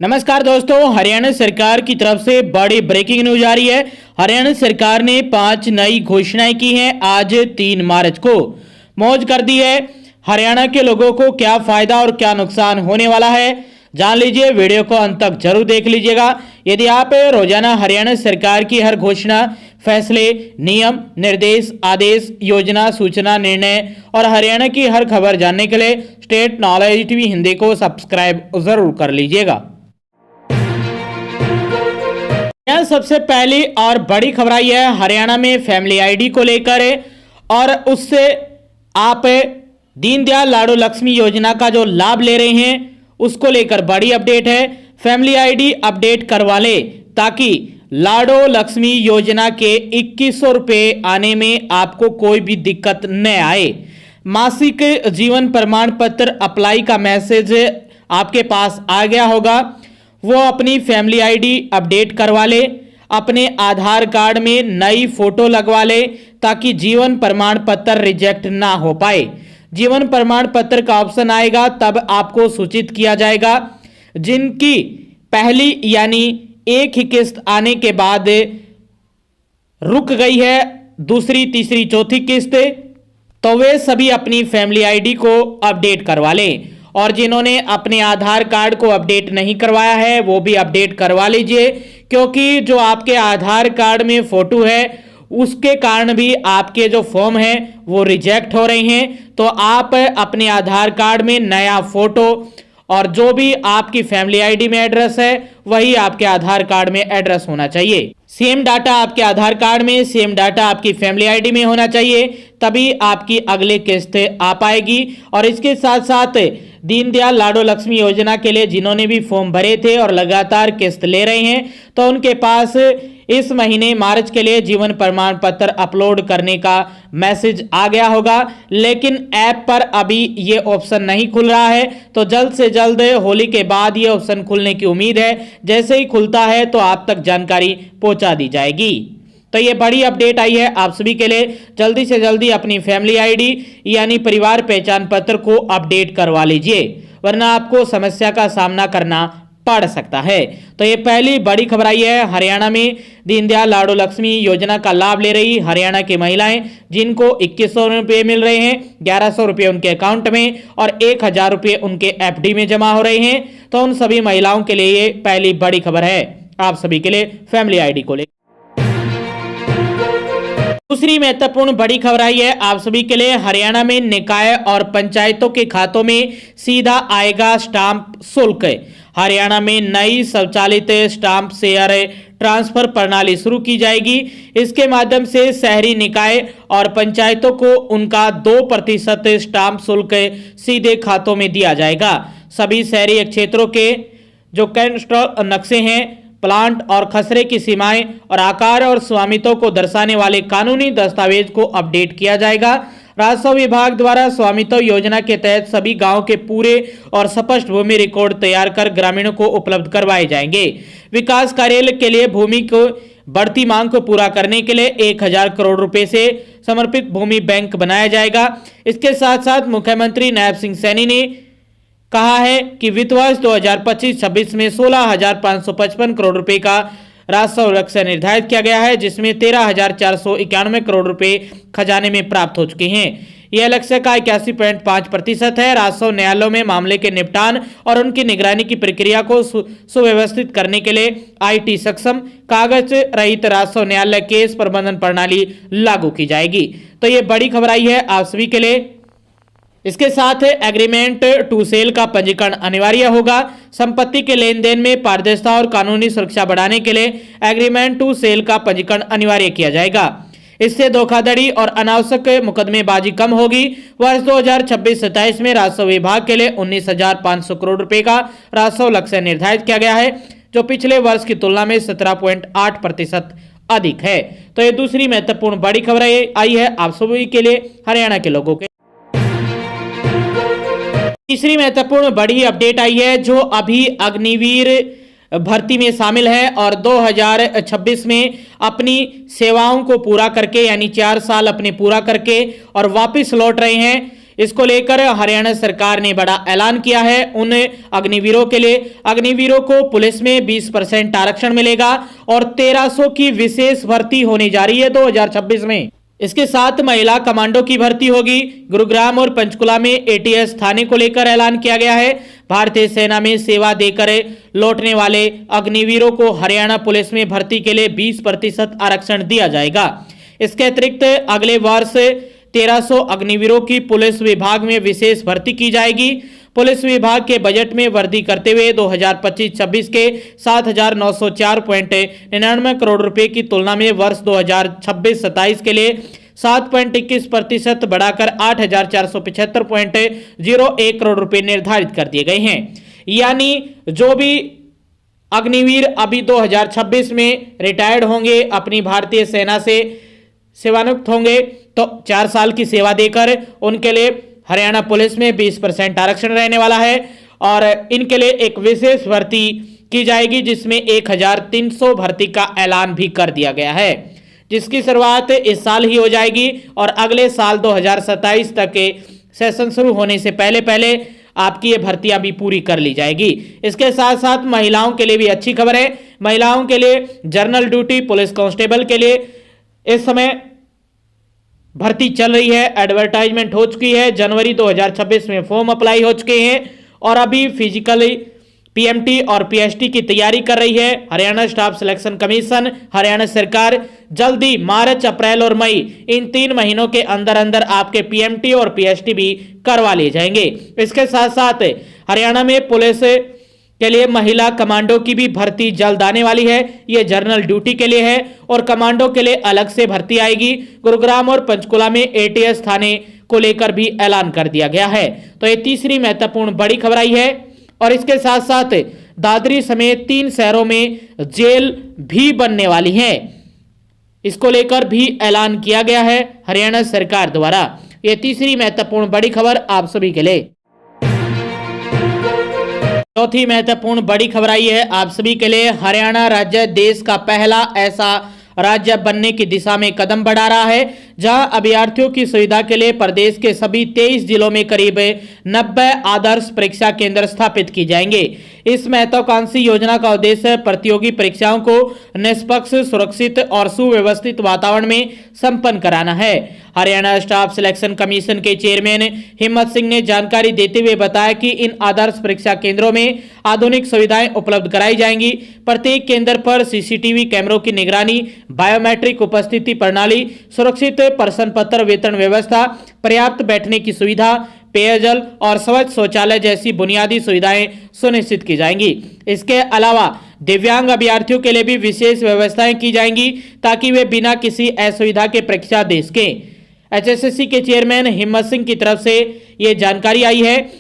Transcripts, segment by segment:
नमस्कार दोस्तों, हरियाणा सरकार की तरफ से बड़ी ब्रेकिंग न्यूज आ रही है। हरियाणा सरकार ने 5 नई घोषणाएं की हैं। आज 3 मार्च को मौज कर दी है। हरियाणा के लोगों को क्या फायदा और क्या नुकसान होने वाला है, जान लीजिए। वीडियो को अंत तक जरूर देख लीजिएगा। यदि आप रोजाना हरियाणा सरकार की हर घोषणा, फैसले, नियम, निर्देश, आदेश, योजना, सूचना, निर्णय और हरियाणा की हर खबर जानने के लिए स्टेट नॉलेज टीवी हिंदी को सब्सक्राइब जरूर कर लीजिएगा। सबसे पहली और बड़ी खबर आई है हरियाणा में फैमिली आईडी को लेकर, और उससे आप दीनदयाल लाडो लक्ष्मी योजना का जो लाभ ले रहे हैं उसको लेकर बड़ी अपडेट है। फैमिली आईडी अपडेट करवा ले ताकि लाडो लक्ष्मी योजना के 2100 रुपए आने में आपको कोई भी दिक्कत न आए। मासिक जीवन प्रमाण पत्र अप्लाई का मैसेज आपके पास आ गया होगा, वो अपनी फैमिली आईडी अपडेट करवा ले, अपने आधार कार्ड में नई फोटो लगवा ले ताकि जीवन प्रमाण पत्र रिजेक्ट ना हो पाए। जीवन प्रमाण पत्र का ऑप्शन आएगा तब आपको सूचित किया जाएगा। जिनकी पहली यानी एक ही किस्त आने के बाद रुक गई है, दूसरी, तीसरी, चौथी किस्त, तो वे सभी अपनी फैमिली आईडी को अपडेट करवा लें। और जिन्होंने अपने आधार कार्ड को अपडेट नहीं करवाया है वो भी अपडेट करवा लीजिए, क्योंकि जो आपके आधार कार्ड में फोटो है उसके कारण भी आपके जो फॉर्म है वो रिजेक्ट हो रहे हैं। तो आप अपने आधार कार्ड में नया फोटो और जो भी आपकी फैमिली आईडी में एड्रेस है वही आपके आधार कार्ड में एड्रेस होना चाहिए। सेम डाटा आपके आधार कार्ड में, सेम डाटा आपकी फैमिली आईडी में होना चाहिए, तभी आपकी अगली किस्त आ पाएगी। और इसके साथ साथ दीनदयाल लाडो लक्ष्मी योजना के लिए जिन्होंने भी फॉर्म भरे थे और लगातार किस्त ले रहे हैं तो उनके पास इस महीने मार्च के लिए जीवन प्रमाण पत्र अपलोड करने का मैसेज आ गया होगा, लेकिन ऐप पर अभी ये ऑप्शन नहीं खुल रहा है। तो जल्द से जल्द होली के बाद ये ऑप्शन खुलने की उम्मीद है। जैसे ही खुलता है तो आप तक जानकारी पहुंचा दी जाएगी। तो ये बड़ी अपडेट आई है आप सभी के लिए। जल्दी से जल्दी अपनी फैमिली आईडी यानी परिवार पहचान पत्र को अपडेट करवा लीजिए, वरना आपको समस्या का सामना करना पड़ सकता है। तो ये पहली बड़ी खबर आई है। हरियाणा में दीनदयाल लाडो लक्ष्मी योजना का लाभ ले रही हरियाणा की महिलाएं जिनको 2100 रुपये मिल रहे हैं, 1100 रुपये उनके अकाउंट में और 1000 रुपये उनके एफडी में जमा हो रहे हैं, तो उन सभी महिलाओं के लिए ये पहली बड़ी खबर है आप सभी के लिए फैमिली आईडी को लेकर। दूसरी महत्वपूर्ण बड़ी खबर आई है आप सभी के लिए। हरियाणा में निकाय और पंचायतों के खातों में सीधा आएगा स्टाम्प शुल्क। हरियाणा में नई स्वचालित स्टाम्प शेयर ट्रांसफर प्रणाली शुरू की जाएगी। इसके माध्यम से शहरी निकाय और पंचायतों को उनका 2% स्टाम्प शुल्क सीधे खातों में दिया जाएगा। सभी शहरी क्षेत्रों के जो कैडस्ट्रल नक्शे हैं, प्लांट और खसरे की सीमाएं और आकार और स्वामित्व को दर्शाने वाले कानूनी दस्तावेज को अपडेट किया जाएगा। राजस्व विभाग द्वारा स्वामित्व योजना के तहत सभी गांव के पूरे और स्पष्ट भूमि रिकॉर्ड तैयार कर ग्रामीणों को उपलब्ध करवाए जाएंगे। विकास कार्य के लिए भूमि को बढ़ती मांग को पूरा करने के लिए 1000 करोड़ रुपए से समर्पित भूमि बैंक बनाया जाएगा। इसके साथ साथ मुख्यमंत्री नायब सिंह सैनी ने कहा है कि वित्त वर्ष 2025-26 में 16,555 करोड़ रुपए का राजस्व लक्ष्य निर्धारित किया गया है, जिसमें 13,491 करोड़ रुपए खजाने में प्राप्त हो चुके हैं। यह लक्ष्य का 81.5% है। राजस्व न्यायालयों में मामले के निपटान और उनकी निगरानी की प्रक्रिया को सुव्यवस्थित करने के लिए IT सक्षम कागज रहित राजस्व न्यायालय केस प्रबंधन प्रणाली लागू की जाएगी। तो ये बड़ी खबर आई है आप सभी के लिए। इसके साथ एग्रीमेंट टू सेल का पंजीकरण अनिवार्य होगा। संपत्ति के लेन देन में पारदर्शिता और कानूनी सुरक्षा बढ़ाने के लिए एग्रीमेंट टू सेल का पंजीकरण अनिवार्य किया जाएगा। इससे धोखाधड़ी और अनावश्यक मुकदमेबाजी कम होगी। वर्ष 2026-27 में राजस्व विभाग के लिए 19,500 करोड़ रुपए का राजस्व लक्ष्य निर्धारित किया गया है, जो पिछले वर्ष की तुलना में 17.8% अधिक है। तो ये दूसरी महत्वपूर्ण बड़ी खबर आई है आप सभी के लिए, हरियाणा के लोगों के। तीसरी महत्वपूर्ण बड़ी अपडेट आई है जो अभी अग्निवीर भर्ती में शामिल है और 2026 में अपनी सेवाओं को पूरा करके यानी 4 साल अपने पूरा करके और वापस लौट रहे हैं। इसको लेकर हरियाणा सरकार ने बड़ा ऐलान किया है। उन अग्निवीरों के लिए, अग्निवीरों को पुलिस में 20% आरक्षण मिलेगा और 1300 की विशेष भर्ती होने जा रही है 2026 में। इसके साथ महिला कमांडो की भर्ती होगी। गुरुग्राम और पंचकुला में एटीएस थाने को लेकर ऐलान किया गया है। भारतीय सेना में सेवा देकर लौटने वाले अग्निवीरों को हरियाणा पुलिस में भर्ती के लिए 20% आरक्षण दिया जाएगा। इसके अतिरिक्त अगले वर्ष 1300 अग्निवीरों की पुलिस विभाग में विशेष भर्ती की जाएगी। पुलिस विभाग के बजट में वृद्धि करते हुए 2025-26 के 7,904.99 करोड़ रुपए की तुलना में वर्ष 2026-27 के लिए 7.21% बढ़ाकर 8,475.01 करोड़ रुपए निर्धारित कर दिए गए हैं। यानी जो भी अग्निवीर अभी 2026 में रिटायर्ड होंगे, अपनी भारतीय सेना से सेवानिवृत्त होंगे, तो 4 साल की सेवा देकर उनके लिए हरियाणा पुलिस में 20% आरक्षण रहने वाला है और इनके लिए एक विशेष भर्ती की जाएगी, जिसमें 1300 भर्ती का ऐलान भी कर दिया गया है, जिसकी शुरुआत इस साल ही हो जाएगी और अगले साल 2027 तक के सेशन शुरू होने से पहले पहले आपकी ये भर्तियां भी पूरी कर ली जाएगी। इसके साथ साथ महिलाओं के लिए भी अच्छी खबर है। महिलाओं के लिए जनरल ड्यूटी पुलिस कांस्टेबल के लिए इस समय भर्ती चल रही है, एडवर्टाइजमेंट हो चुकी है। जनवरी 2026 में फॉर्म अप्लाई हो चुके हैं और अभी फिजिकली पीएमटी और पीएसटी की तैयारी कर रही है Haryana staff selection commission. Haryana सरकार जल्दी मार्च, अप्रैल और मई इन 3 महीनों के अंदर अंदर आपके पीएमटी और पीएसटी भी करवा लिए जाएंगे। इसके साथ साथ हरियाणा में पुलिस के लिए महिला कमांडो की भी भर्ती जल्द आने वाली है। यह जनरल ड्यूटी के लिए है और कमांडो के लिए अलग से भर्ती आएगी। गुरुग्राम और पंचकुला में एटीएस थाने को लेकर भी ऐलान कर दिया गया है। तो ये तीसरी महत्वपूर्ण बड़ी खबर आई है और इसके साथ साथ दादरी समेत 3 शहरों में जेल भी बनने वाली है। इसको लेकर भी ऐलान किया गया है हरियाणा सरकार द्वारा। यह तीसरी महत्वपूर्ण बड़ी खबर आप सभी के लिए। चौथी महत्वपूर्ण बड़ी खबर आई है आप सभी के लिए। हरियाणा राज्य देश का पहला ऐसा राज्य बनने की दिशा में कदम बढ़ा रहा है, जहां अभ्यर्थियों की सुविधा के लिए प्रदेश के सभी 23 जिलों में करीब 90 आदर्श परीक्षा केंद्र स्थापित किए जाएंगे। इस महत्वाकांक्षी योजना का उद्देश्य प्रतियोगी परीक्षाओं को निष्पक्ष, सुरक्षित और सुव्यवस्थित वातावरण में संपन्न कराना है। हरियाणा स्टाफ सिलेक्शन कमीशन के चेयरमैन हिम्मत सिंह ने जानकारी देते हुए बताया कि इन आदर्श परीक्षा केंद्रों में आधुनिक सुविधाएं उपलब्ध कराई जाएंगी। प्रत्येक केंद्र पर सीसीटीवी कैमरों की निगरानी, बायोमेट्रिक उपस्थिति प्रणाली, सुरक्षित प्रश्न पत्र वितरण व्यवस्था, पर्याप्त बैठने की सुविधा, पेयजल और स्वच्छ शौचालय जैसी बुनियादी सुविधाएं सुनिश्चित की जाएंगी। इसके अलावा दिव्यांग अभ्यर्थियों के लिए भी विशेष व्यवस्थाएं की जाएंगी ताकि वे बिना किसी असुविधा के परीक्षा दे सकें। एचएसएससी के चेयरमैन हिम्मत सिंह की तरफ से ये जानकारी आई है।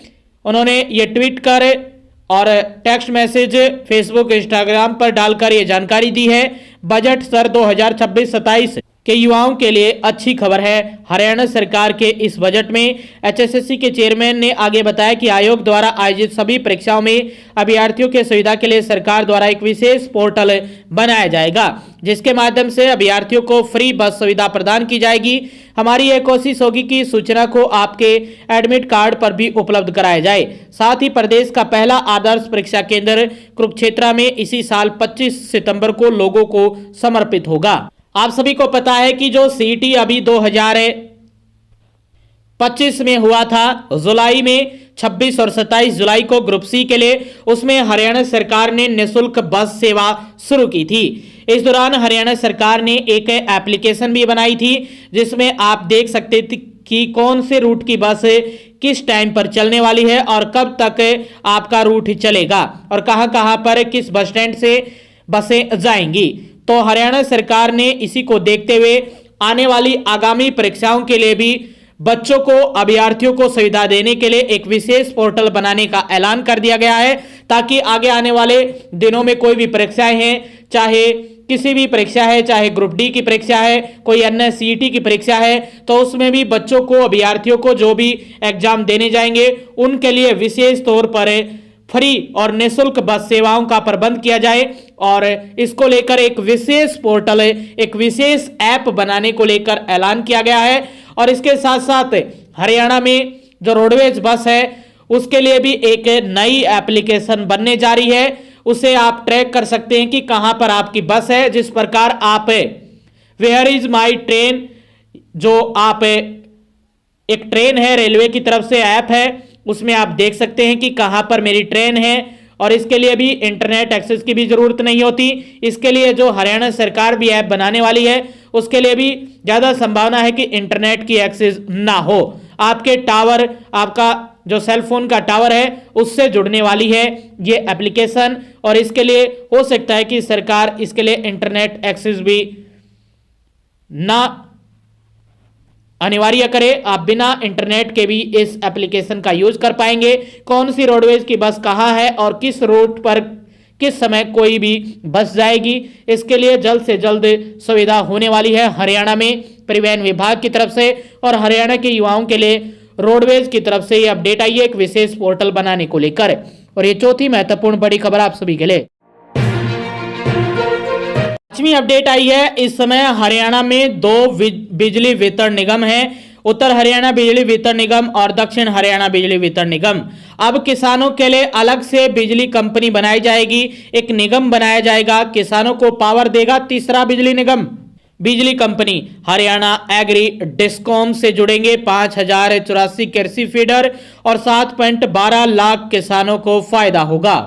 उन्होंने ये ट्वीट कर और टेक्स्ट मैसेज फेसबुक, इंस्टाग्राम पर डालकर ये जानकारी दी है। बजट सत्र 2026-27 के युवाओं के लिए अच्छी खबर है। हरियाणा सरकार के इस बजट में एचएसएससी के चेयरमैन ने आगे बताया कि आयोग द्वारा आयोजित सभी परीक्षाओं में अभ्यर्थियों के सुविधा के लिए सरकार द्वारा एक विशेष पोर्टल बनाया जाएगा, जिसके माध्यम से अभ्यर्थियों को फ्री बस सुविधा प्रदान की जाएगी। हमारी यह कोशिश होगी कि सूचना को आपके एडमिट कार्ड पर भी उपलब्ध कराया जाए। साथ ही प्रदेश का पहला आदर्श परीक्षा केंद्र कुरुक्षेत्र में इसी साल 25 सितंबर को लोगों को समर्पित होगा। आप सभी को पता है कि जो सीईटी अभी 2025 में हुआ था, जुलाई में 26 और 27 जुलाई को ग्रुप सी के लिए, उसमें हरियाणा सरकार ने निःशुल्क बस सेवा शुरू की थी। इस दौरान हरियाणा सरकार ने एक एप्लीकेशन भी बनाई थी, जिसमें आप देख सकते थे कि कौन से रूट की बस किस टाइम पर चलने वाली है और कब तक आपका रूट चलेगा और कहां-कहां पर किस बस स्टैंड से बसें जाएंगी। तो हरियाणा सरकार ने इसी को देखते हुए आने वाली आगामी परीक्षाओं के लिए भी बच्चों को, अभ्यर्थियों को सुविधा देने के लिए एक विशेष पोर्टल बनाने का ऐलान कर दिया गया है, ताकि आगे आने वाले दिनों में कोई भी परीक्षाएं हैं, चाहे किसी भी परीक्षा है, चाहे ग्रुप डी की परीक्षा है, कोई अन्य सीईटी की परीक्षा है, तो उसमें भी बच्चों को, अभ्यर्थियों को जो भी एग्जाम देने जाएंगे उनके लिए विशेष तौर पर फ्री और निःशुल्क बस सेवाओं का प्रबंध किया जाए। और इसको लेकर एक विशेष पोर्टल, एक विशेष ऐप बनाने को लेकर ऐलान किया गया है। और इसके साथ साथ हरियाणा में जो रोडवेज बस है उसके लिए भी एक नई एप्लीकेशन बनने जा रही है। उसे आप ट्रैक कर सकते हैं कि कहां पर आपकी बस है। जिस प्रकार आप वेयर इज माई ट्रेन, जो आप एक ट्रेन है रेलवे की तरफ से ऐप है, उसमें आप देख सकते हैं कि कहां पर मेरी ट्रेन है। और इसके लिए भी इंटरनेट एक्सेस की भी जरूरत नहीं होती। इसके लिए जो हरियाणा सरकार भी ऐप बनाने वाली है उसके लिए भी ज्यादा संभावना है कि इंटरनेट की एक्सेस ना हो। आपके टावर, आपका जो सेल फोन का टावर है उससे जुड़ने वाली है ये एप्लीकेशन। और इसके लिए हो सकता है कि सरकार इसके लिए इंटरनेट एक्सेस भी ना अनिवार्य करे। आप बिना इंटरनेट के भी इस एप्लीकेशन का यूज कर पाएंगे। कौन सी रोडवेज की बस कहां है और किस रूट पर किस समय कोई भी बस जाएगी, इसके लिए जल्द से जल्द सुविधा होने वाली है हरियाणा में परिवहन विभाग की तरफ से। और हरियाणा के युवाओं के लिए रोडवेज की तरफ से ये अपडेट आई है एक विशेष पोर्टल बनाने को लेकर। और ये चौथी महत्वपूर्ण बड़ी खबर आप सभी के लिए। पांचवी अपडेट आई है, इस समय हरियाणा में दो बिजली वितरण निगम हैं, उत्तर हरियाणा बिजली वितरण निगम और दक्षिण हरियाणा बिजली वितरण निगम। अब किसानों के लिए अलग से बिजली कंपनी बनाई जाएगी, एक निगम बनाया जाएगा, किसानों को पावर देगा तीसरा बिजली निगम। बिजली कंपनी हरियाणा एग्री डिस्कॉम से जुड़ेंगे 5084 कृषि फीडर और 7.12 लाख किसानों को फायदा होगा।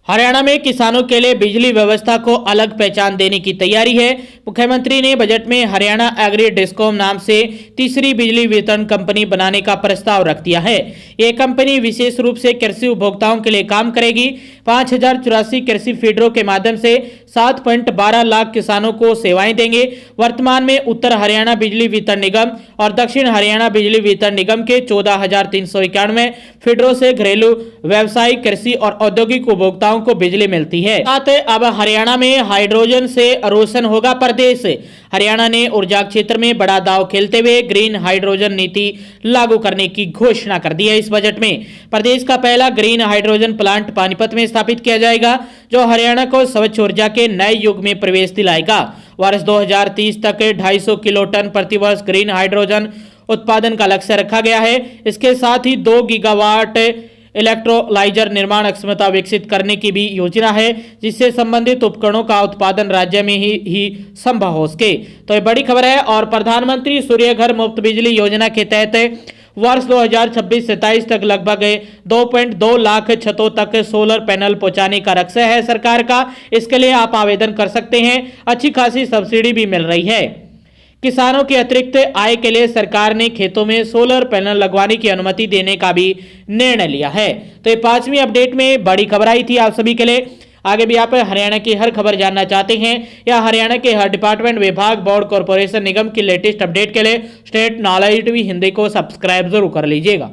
हरियाणा में किसानों के लिए बिजली व्यवस्था को अलग पहचान देने की तैयारी है। मुख्यमंत्री ने बजट में हरियाणा एग्री डिस्कॉम नाम से तीसरी बिजली वितरण कंपनी बनाने का प्रस्ताव रख दिया है। यह कंपनी विशेष रूप से कृषि उपभोक्ताओं के लिए काम करेगी। 5084 कृषि फीडरों के माध्यम से 7.12 लाख किसानों को सेवाएं देंगे। वर्तमान में उत्तर हरियाणा बिजली वितरण निगम और दक्षिण हरियाणा बिजली वितरण निगम के 14,391 फीडरों से घरेलू, व्यावसायिक, कृषि और औद्योगिक उपभोक्ताओं को बिजली मिलती है। साथ अब हरियाणा में हाइड्रोजन से रोशन होगा प्रदेश। हरियाणा ने ऊर्जा क्षेत्र में बड़ा दांव खेलते हुए ग्रीन हाइड्रोजन नीति लागू करने की घोषणा कर दी है। इस बजट में प्रदेश का पहला ग्रीन हाइड्रोजन प्लांट पानीपत में स्थापित किया जाएगा, जो हरियाणा को स्वच्छ ऊर्जा के नए युग में प्रवेश दिलाएगा। वर्ष 2030 तक 250 किलो टन प्रतिवर्ष ग्रीन हाइड्रोजन उत्पादन का लक्ष्य रखा गया है। इसके साथ ही 2 गीगावाट इलेक्ट्रोलाइजर निर्माण क्षमता विकसित करने की भी योजना है, जिससे संबंधित उपकरणों का उत्पादन राज्य में ही संभव हो सके। तो ये बड़ी खबर है। और प्रधानमंत्री सूर्य घर मुफ्त बिजली योजना के तहत वर्ष 2026-27 तक लगभग 2.2 लाख छतों तक सोलर पैनल पहुंचाने का लक्ष्य है सरकार का। इसके लिए आप आवेदन कर सकते हैं। अच्छी खासी सब्सिडी भी मिल रही है। किसानों की अतिरिक्त आय के लिए सरकार ने खेतों में सोलर पैनल लगवाने की अनुमति देने का भी निर्णय लिया है। तो ये पांचवी अपडेट में बड़ी खबर आई थी आप सभी के लिए। आगे भी आप हरियाणा की हर खबर जानना चाहते हैं या हरियाणा के हर डिपार्टमेंट, विभाग, बोर्ड, कॉर्पोरेशन, निगम की लेटेस्ट अपडेट के लिए स्टेट नॉलेज टीवी हिंदी को सब्सक्राइब जरूर कर लीजिएगा।